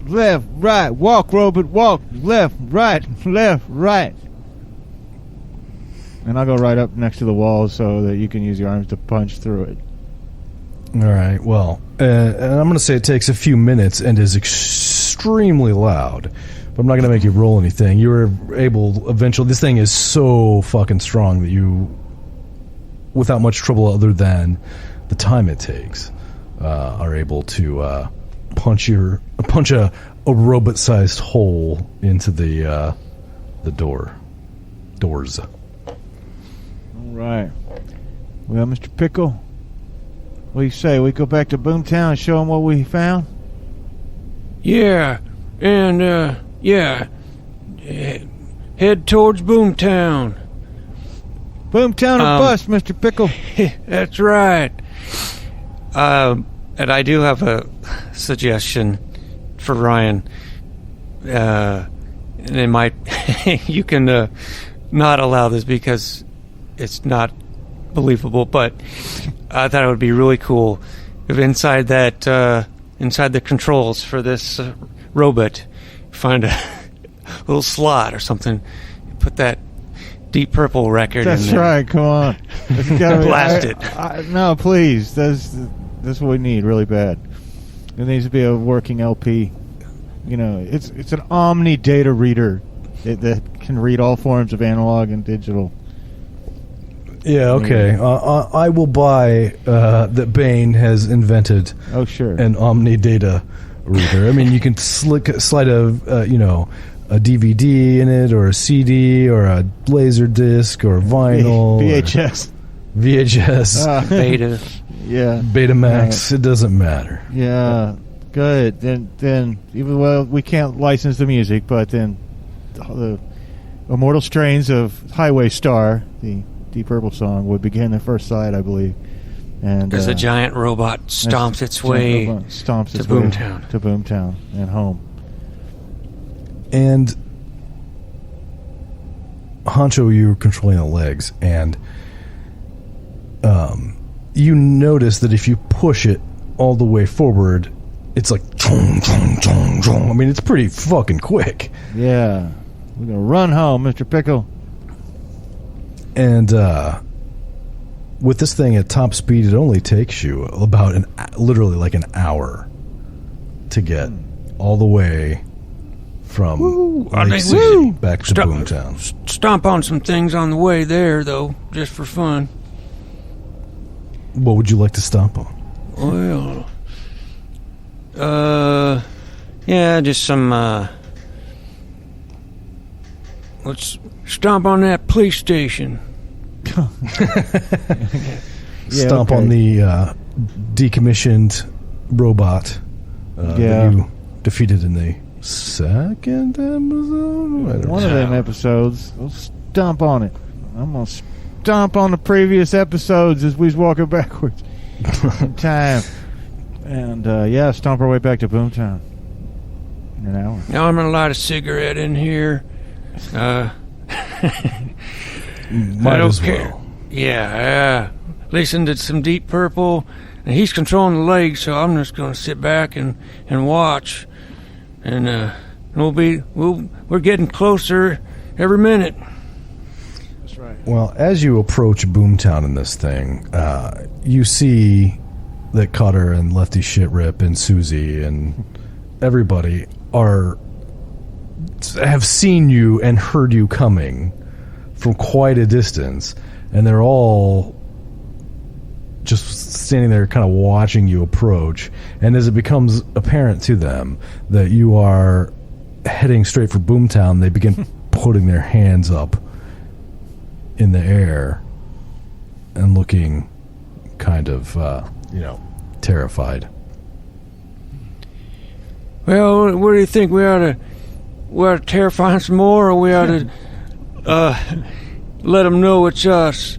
Walk, robot, walk. Left, right. And I'll go right up next to the wall so that you can use your arms to punch through it. All right, well, and I'm going to say it takes a few minutes and is extremely loud, but I'm not going to make you roll anything. You were able eventually, this thing is so fucking strong that you, without much trouble other than the time it takes, are able to punch a robot-sized hole into the doors. All right. Well, Mr. Pickle, what do you say? We go back to Boomtown and show them what we found? Yeah, and, head towards Boomtown. Boomtown or bust, Mr. Pickle. That's right. And I do have a suggestion for Ryan. And it might... you can not allow this because it's not believable, but I thought it would be really cool if inside the controls for this robot, find a little slot or something, put that Deep Purple record That's in there. right, come on. Blast it. No, please. That's what we need really bad. There needs to be a working LP. You know, it's an omni data reader that can read all forms of analog and digital. Yeah, okay. I will buy that Bane has invented an omni data reader. I mean, you can slide a DVD in it, or a CD, or a laser disc, or vinyl, VHS, Beta, Betamax. It doesn't matter. Yeah, good. Then even we can't license the music, but then the Immortal Strains of Highway Star, the Deep Purple song, would begin the first side, I believe. And as a giant robot stomps its way to Boomtown and home. And Honcho, you were controlling the legs, and you notice that if you push it all the way forward, it's like chong, chong, chong, chong. I mean, it's pretty fucking quick. Yeah. We're going to run home, Mr. Pickle. And with this thing at top speed, it only takes you about literally like an hour to get all the way from Lake City back to Boomtown. Stomp on some things on the way there, though, just for fun. What would you like to stomp on? Well, just some, let's stomp on that police station. Stomp on the decommissioned robot that you defeated in the second episode? One of them episodes. We'll stomp on it. I'm going to stomp on the previous episodes as we was walking backwards in time. And, stomp our way back to Boomtown in an hour. Now I'm going to light a cigarette in here. Might as well. Yeah, listen to some Deep Purple. And he's controlling the legs, so I'm just going to sit back and watch. And we're getting closer every minute. That's right. Well, as you approach Boomtown in this thing, you see that Cutter and Lefty Shitrip and Susie and everybody have seen you and heard you coming from quite a distance, and they're all just standing there kind of watching you approach. And as it becomes apparent to them that you are heading straight for Boomtown, they begin putting their hands up in the air and looking kind of terrified. Well, what do you think? We ought to terrify them some more, or we ought to let them know it's us?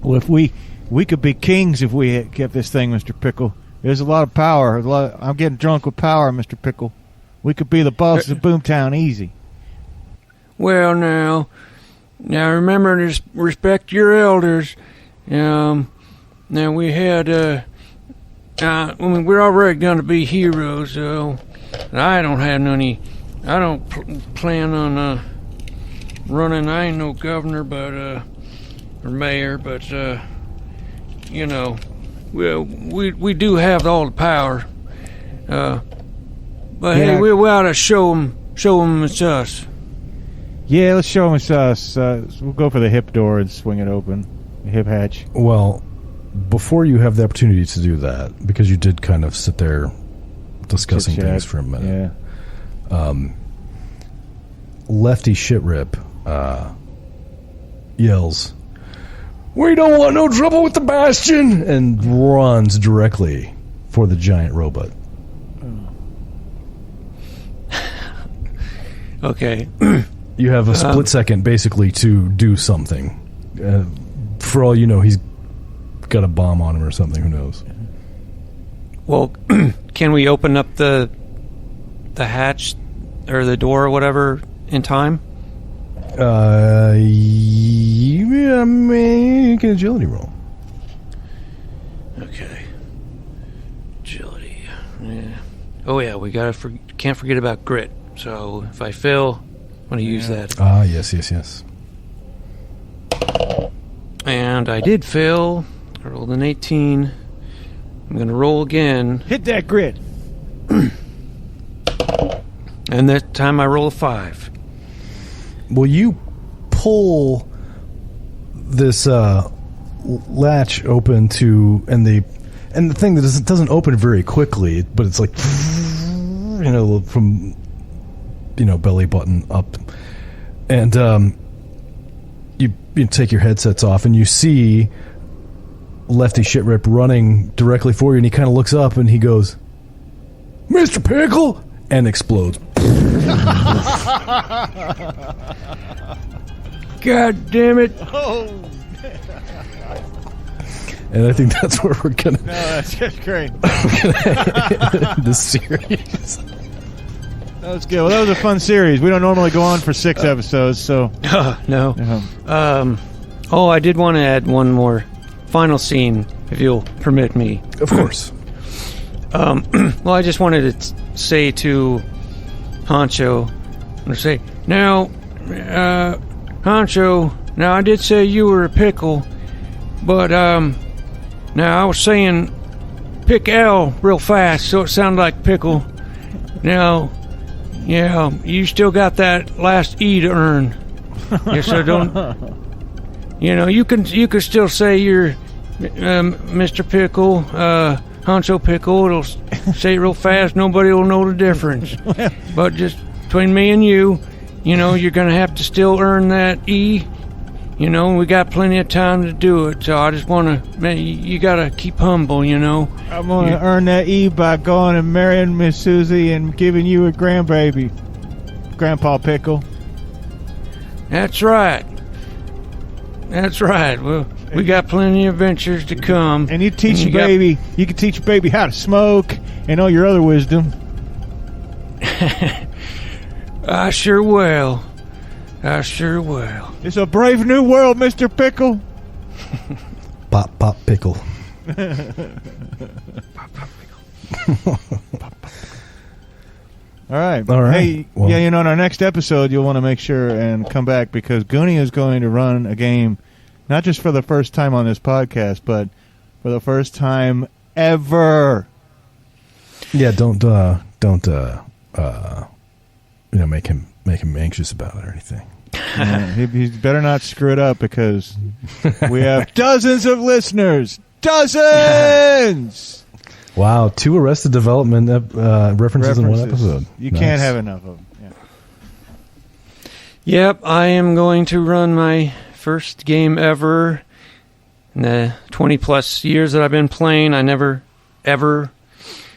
Well, if we could be kings if we kept this thing, Mr. Pickle. There's a lot of power. I'm getting drunk with power, Mr. Pickle. We could be the bosses of Boomtown easy. Well, now remember to respect your elders. Now we had we're already going to be heroes, so I don't plan on running. I ain't no governor, but or mayor, but we do have all the power. But hey, we ought to show them it's us. Yeah, let's show them it's us. We'll go for the hip door and swing it open, the hip hatch. Well, before you have the opportunity to do that, because you did kind of sit there discussing things for a minute. Yeah. Lefty Shitrip yells, "We don't want no trouble with the Bastion!" and runs directly for the giant robot. Okay. You have a split second, basically, to do something. For all you know, he's got a bomb on him or something. Who knows? Well, can we open up the hatch or the door or whatever in time? Yeah, make an agility roll. Okay. Agility. Yeah. Oh yeah, we can't forget about grit. So if I fail, I'm going to use that. Ah, yes. And I did fail. I rolled an 18. I'm going to roll again. Hit that grid. And that time I roll a 5. Well, you pull this latch open to, and the thing that doesn't open very quickly, but it's like, from belly button up, and you take your headsets off, and you see Lefty Shitrip running directly for you, and he kind of looks up and he goes, "Mr. Pickle!" and explodes. God damn it! Oh. And I think that's where we're gonna. No, that's just great. The series. That was good. Well, that was a fun series. We don't normally go on for 6 episodes, so. No. Uh-huh. I did want to add one more final scene, if you'll permit me. Of course. Well, I just wanted to say to Honcho, now, Honcho, now I did say you were a pickle, but now I was saying pick L real fast, so it sounded like pickle. Now, yeah, you still got that last E to earn. Yes, I don't. You can still say you're Mr. Pickle, Honcho Pickle. It'll say it real fast. Nobody will know the difference. But just between me and you, you're gonna have to still earn that E. We got plenty of time to do it. So I just wanna, man, you gotta keep humble. I'm gonna earn that E by going and marrying Miss Susie and giving you a grandbaby, Grandpa Pickle. That's right. Well, we got plenty of adventures to come. And you teach your baby. You can teach your baby how to smoke and all your other wisdom. I sure will. It's a brave new world, Mr. Pickle. Pop pickle. All right. Hey, well, in our next episode, you'll want to make sure and come back because Goonie is going to run a game, not just for the first time on this podcast, but for the first time ever. Yeah, don't make him anxious about it or anything. He better not screw it up because we have dozens of listeners. Dozens! Wow, 2 Arrested Development references in one episode. You can't have enough of them. Yeah. Yep, I am going to run my first game ever. In the 20-plus years that I've been playing, I never, ever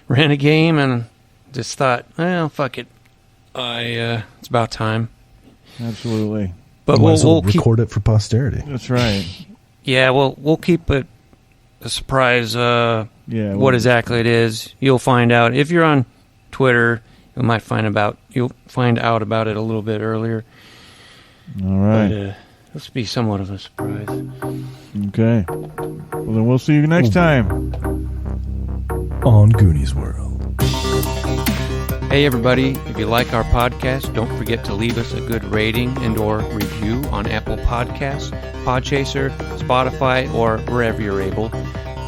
ran a game, and just thought, well, fuck it. It's about time. Absolutely. But we'll record it for posterity. That's right. Yeah, we'll keep it a surprise. What exactly it is, you'll find out if you're on Twitter. You'll find out about it a little bit earlier. All right. But, this will be somewhat of a surprise. Okay. Well, then we'll see you next time on Goonies World. Hey everybody, if you like our podcast, don't forget to leave us a good rating and or review on Apple Podcasts, Podchaser, Spotify, or wherever you're able.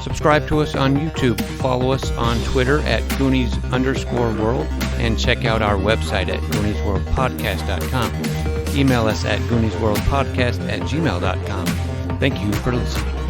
Subscribe to us on YouTube, follow us on Twitter at Goonies_world, and check out our website at GooniesWorldPodcast.com. Email us at GooniesWorldPodcast@gmail.com. Thank you for listening.